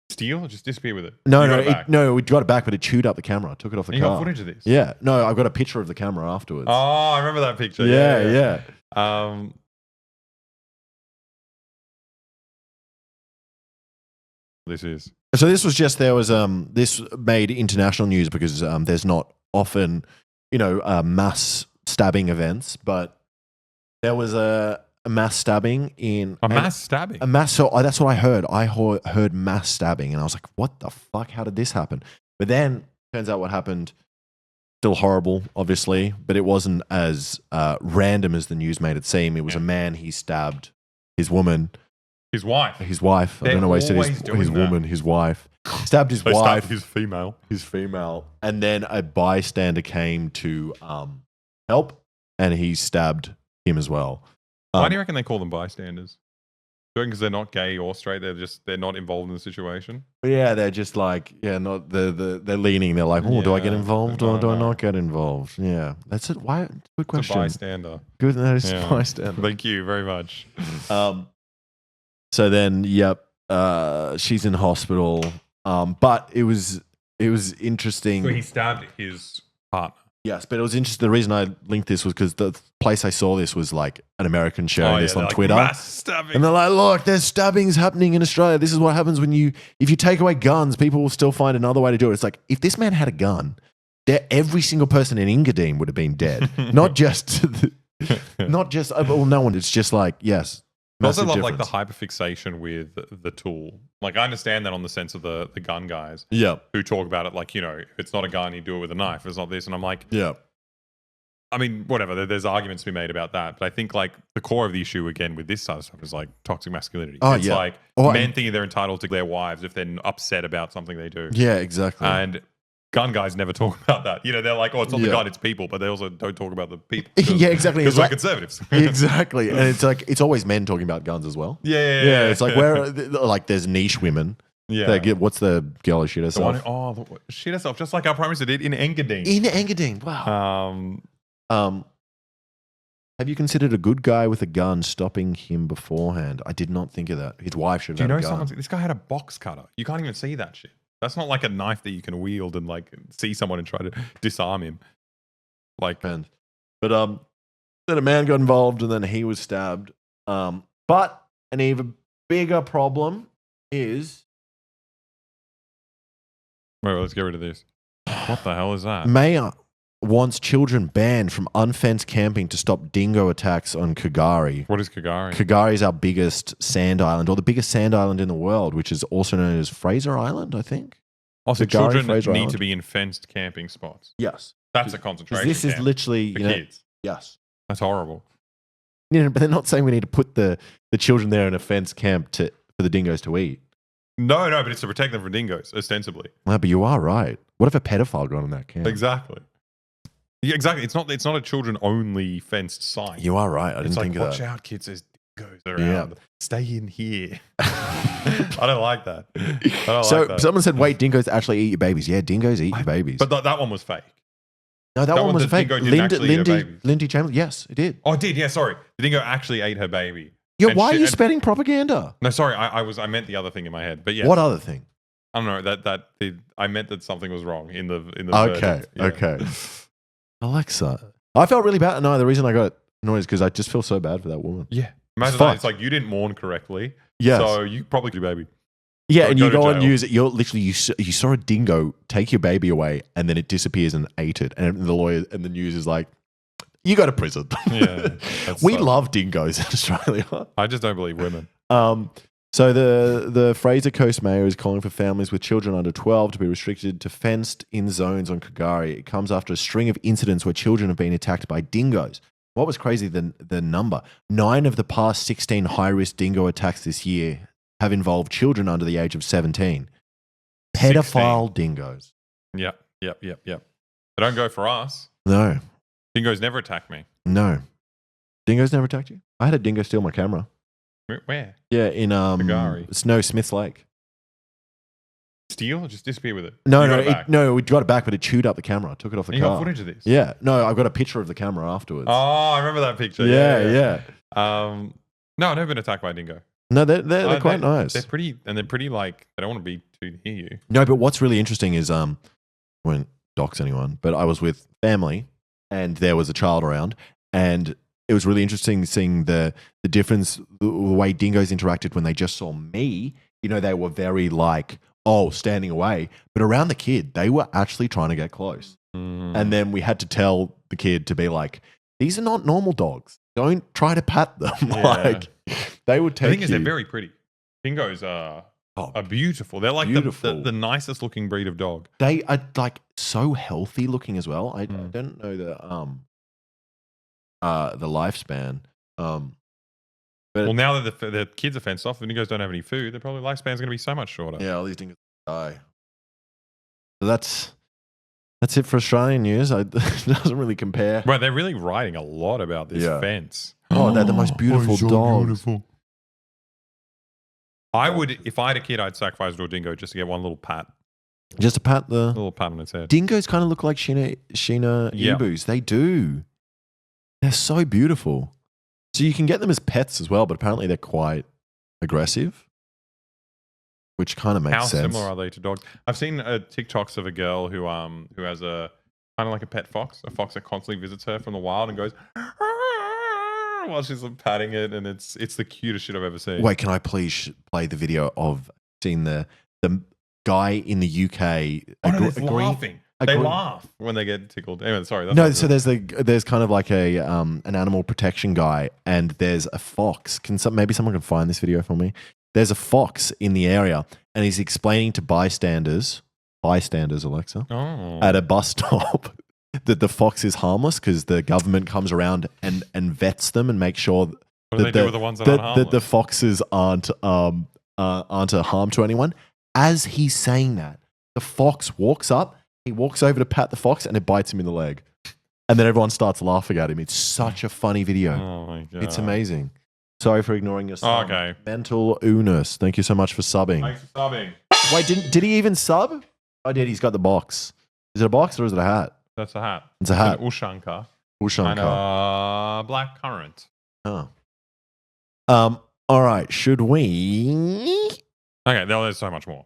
Steal? Just disappear with it. No, we got it back, but it chewed up the camera. Took it off the car. You got footage of this? Yeah. No, I got a picture of the camera afterwards. Oh, I remember that picture. Yeah. This is. So this was just, there was this made international news because there's not often, mass stabbing events, but there was a mass stabbing in mass stabbing. So that's what I heard. I heard mass stabbing, and I was like, "What the fuck? How did this happen?" But then turns out what happened. Still horrible, obviously, but it wasn't as random as the news made it seem. It was a man. He stabbed his woman. His wife. I don't know why he said his woman, his wife. Stabbed his wife. Stabbed his female. His female. And then a bystander came to help, and he stabbed him as well. Why do you reckon they call them bystanders? Do you reckon because they're not gay or straight, they're not involved in the situation? Yeah, they're just like, they're leaning. They're like, do I get involved or do I not get involved? Yeah, that's it. Why? Good question. It's a bystander. Good, that is bystander. Thank you very much. So then, she's in hospital. But it was interesting. So he stabbed his partner. Yes, but it was interesting. The reason I linked this was because the place I saw this was like an American sharing this on Twitter. Mass stabbing. And they're like, look, there's stabbings happening in Australia. This is what happens if you take away guns, people will still find another way to do it. It's like, if this man had a gun, every single person in Engadine would have been dead. Not just, no one. It's just like, yes. I also love like the hyperfixation with the tool. Like I understand that on the sense of the gun guys, who talk about it like, if it's not a gun, you do it with a knife. It's not this, and I'm like, I mean, whatever. There's arguments to be made about that, but I think like the core of the issue again with this side of stuff is like toxic masculinity. It's like men thinking they're entitled to their wives if they're upset about something they do. Yeah, exactly. And gun guys never talk about that. They're like, oh, it's not the gun, it's people, but they also don't talk about the people. Yeah, exactly. Because we're conservatives. Exactly. And it's like, it's always men talking about guns as well. Yeah. It's like, like there's niche women. Yeah. What's the girl who shit herself? Shit herself, just like our Prime Minister did in Engadine. Wow. Have you considered a good guy with a gun stopping him beforehand? I did not think of that. His wife should have had a gun. This guy had a box cutter. You can't even see that shit. That's not like a knife that you can wield and like see someone and try to disarm him. Like, but then a man got involved and then he was stabbed. But an even bigger problem is. Wait, let's get rid of this. What the hell is that? Mayor wants children banned from unfenced camping to stop dingo attacks on K'gari. What is K'gari? K'gari is our biggest sand island, or the biggest sand island in the world, which is also known as Fraser Island, I think. Also, children need to be in fenced camping spots. Yes. That's a concentration This is literally... for kids. Yes. That's horrible. But they're not saying we need to put the children there in a fenced camp for the dingoes to eat. No, but it's to protect them from dingoes, ostensibly. No, but you are right. What if a pedophile got in that camp? Exactly. Yeah, exactly. It's not a children-only fenced site. You are right. I didn't think of that. Watch out, kids. There's dingoes around. Stay in here. I don't like that. Someone said, wait, dingoes actually eat your babies. Yeah, dingoes eat your babies. But that one was fake. No, that one was fake. Lindy Chamberlain. Yes, it did. Oh, it did. Yeah, sorry. The dingo actually ate her baby. Yeah, why are you spreading propaganda? No, sorry. I meant the other thing in my head. But yeah. What other thing? I don't know. I meant that something was wrong in the Okay. Alexa. I felt really bad. No, the reason I got annoyed is because I just feel so bad for that woman. Yeah. Imagine that. It's like you didn't mourn correctly. Yes. So you probably could baby. Yeah, and you go and use it. You're literally, you saw a dingo take your baby away and then it disappears and ate it. And the lawyer and the news is like, you go to prison. Yeah. We love dingoes in Australia. I just don't believe women. So the Fraser Coast Mayor is calling for families with children under 12 to be restricted to fenced-in zones on K'gari. It comes after a string of incidents where children have been attacked by dingoes. What was crazy, the number? 9 of the past 16 high-risk dingo attacks this year have involved children under the age of 17. Pedophile dingoes. Yep. They don't go for us. No. Dingoes never attack me. No. Dingoes never attacked you? I had a dingo steal my camera. Where? Yeah, in K'gari. Snow Smith's Lake. Steal? Just disappear with it. No, we got it back, but it chewed up the camera. Took it off the car. You got footage of this? Yeah. No, I got a picture of the camera afterwards. Oh, I remember that picture. Yeah. No, I've never been attacked by a dingo. No, they're quite nice. They're pretty, and they're pretty like they don't want to be too near you. No, but what's really interesting is when dox anyone, but I was with family and there was a child around, and it was really interesting seeing the difference, the way dingoes interacted when they just saw me. You know, they were very like, standing away, but around the kid, they were actually trying to get close. And then we had to tell the kid to be like, these are not normal dogs. Don't try to pat them. Yeah. Like they would take The thing you. is, they're very pretty. Dingoes are beautiful. They're like the nicest looking breed of dog. They are like so healthy looking as well. I don't know the lifespan. But well, now that the kids are fenced off, the dingoes don't have any food. Their probably lifespan's going to be so much shorter. Yeah, all these dingoes die. So that's it for Australian news. It doesn't really compare. Right, they're really writing a lot about this fence. Oh, they're the most beautiful dogs. Beautiful. I would, if I had a kid, I'd sacrifice to a dingo just to get one little pat. Just to pat a little pat on its head. Dingoes kind of look like Sheena Ebus. They do. They're so beautiful. So you can get them as pets as well, but apparently they're quite aggressive, which kind of makes sense. How similar are they to dogs? I've seen TikToks of a girl who has a kind of like a pet fox, a fox that constantly visits her from the wild and goes while she's patting it, and it's the cutest shit I've ever seen. Wait, can I please play the video of seeing the guy in the UK? Laughing. They laugh when they get tickled. Anyway, sorry. So there's kind of like an animal protection guy, and there's a fox. Maybe someone can find this video for me? There's a fox in the area, and he's explaining to bystanders, Alexa, at a bus stop that the fox is harmless because the government comes around and vets them and makes sure what do they do with the ones that aren't harmless? That the foxes aren't a harm to anyone. As he's saying that, the fox walks up. He walks over to pat the fox and it bites him in the leg. And then everyone starts laughing at him. It's such a funny video. Oh my God. It's amazing. Sorry for ignoring your sub. Okay. Mental Unus. Thank you so much for subbing. Thanks for subbing. Wait, did he even sub? I did. He's got the box. Is it a box or is it a hat? That's a hat. It's a hat. An Ushanka. And a black currant. Oh. All right. Should we? Okay, there's so much more.